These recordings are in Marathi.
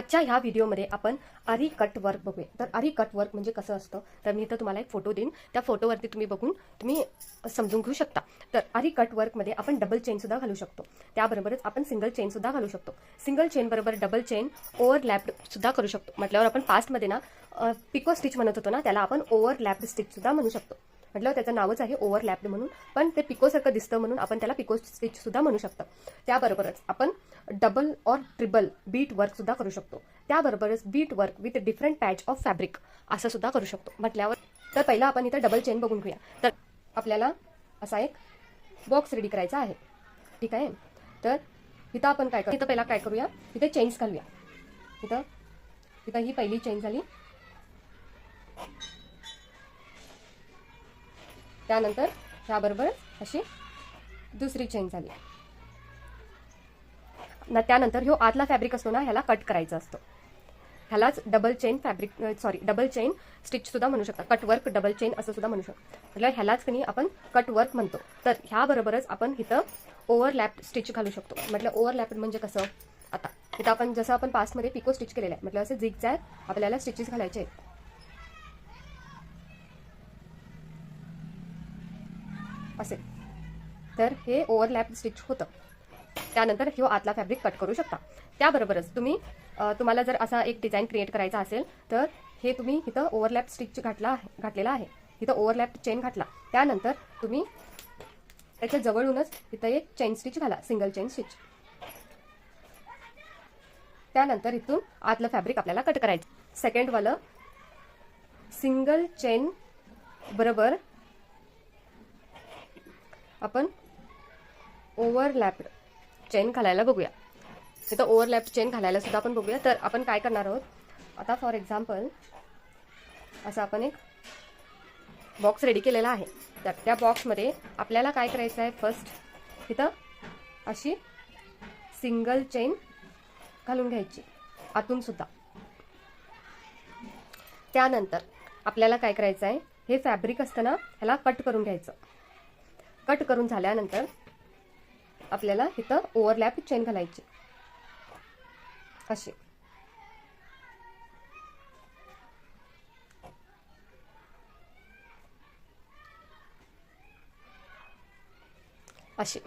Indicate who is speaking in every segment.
Speaker 1: आजच्या ह्या व्हिडिओमध्ये आपण आरी कट वर्क बघूया. तर आरी कट वर्क म्हणजे कसं असतं, तर मी इथं तुम्हाला एक फोटो देईन. त्या फोटोवरती तुम्ही बघून तुम्ही समजून घेऊ शकता. तर आरी कट वर्कमध्ये आपण डबल चेन सुद्धा घालू शकतो, त्याबरोबरच आपण सिंगल चेन सुद्धा घालू शकतो. सिंगल चेन बरोबर डबल चेन ओव्हरलॅप्ड सुद्धा करू शकतो. म्हटल्यावर आपण पास्टमध्ये ना पिको स्टिच म्हणत होतो ना, त्याला आपण ओव्हरलॅप्ड स्टिच सुद्धा म्हणू शकतो. म्हटलं त्याचं नावच आहे ओव्हरलॅप्ड म्हणून, पण ते पिकोसारखं दिसतं म्हणून आपण त्याला पिको स्टिच सुद्धा म्हणू शकतो. त्याबरोबरच आपण डबल और ट्रिबल बीट वर्क सुद्धा करू शकतो. त्याबरोबरच bead work with different patch of fabric असं सुद्धा करू शकतो. म्हटल्यावर तर पहिला आपण इथं डबल चेन बघून घेऊया. तर आपल्याला असा एक बॉक्स रेडी करायचा आहे, ठीक आहे. तर इथं आपण काय करू, इथं पहिला काय करूया, इथे चेन्स घालूया. इथं ही पहिली चेन झाली, त्यानंतर ह्याबरोबर अशी दुसरी चेन झाली. त्यानंतर ह्यो आतला फॅब्रिक असतो ना, ह्याला कट करायचा असतो. ह्यालाच double chain fabric double chain stitch सुद्धा म्हणू शकता. कट वर्क डबल चेन असं सुद्धा म्हणू शकतो. म्हणजे ह्यालाच कणी आपण कट वर्क म्हणतो. तर ह्याबरोबरच आपण इथं ओव्हरलॅप स्टिच घालू शकतो. म्हटलं ओव्हरलॅप म्हणजे कसं, आता इथं आपण जसं आपण पास्टमध्ये पिको स्टिच केलेलं आहे, म्हटलं असं झिगझॅग आपल्याला स्टिचेस घालायचे आहेत. असे तर हे ओव्हरलॅप स्टिच होतं. त्यानंतर ह्यो आतला फॅब्रिक कट करू शकता. त्याबरोबरच तुम्हाला जर असा एक डिझाईन क्रिएट करायचा असेल, तर हे तुम्ही इथं ओव्हरलॅप स्टिच घातलेला आहे, इथं ओव्हरलॅप चेन घातला. त्यानंतर तुम्ही त्याच्या जवळूनच इथं एक चेन स्टिच घाला, सिंगल चेन स्टिच. त्यानंतर इथून आतलं फॅब्रिक आपल्याला कट करायचं. सेकंड वालं सिंगल चेन बरोबर आपण ओव्हरलॅप्ड चेन घालायला बघूया. इथं ओव्हरलॅप चेन घालायला सुद्धा आपण बघूया. तर आपण काय करणार आहोत, आता फॉर एक्झाम्पल असं आपण एक बॉक्स रेडी केलेला आहे. तर त्या बॉक्समध्ये आपल्याला काय करायचं आहे, फर्स्ट इथं अशी सिंगल चेन घालून घ्यायची आतून सुद्धा. त्यानंतर आपल्याला काय करायचं आहे, हे फॅब्रिक असतं ना, ह्याला कट करून घ्यायचं. कट करून झाल्यानंतर आपल्याला इथं ओव्हरलॅप चेन घालायची अशी. अशी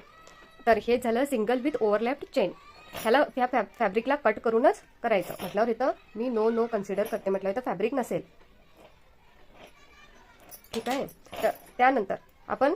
Speaker 1: तर हे झालं सिंगल विथ ओव्हरलॅप चेन. ह्याला ह्या फॅब्रिकला कट करूनच करायचं. म्हटल्यावर इथं मी नो कन्सिडर करते, म्हटलं इथं फॅब्रिक नसेल, ठीक आहे. तर त्यानंतर आपण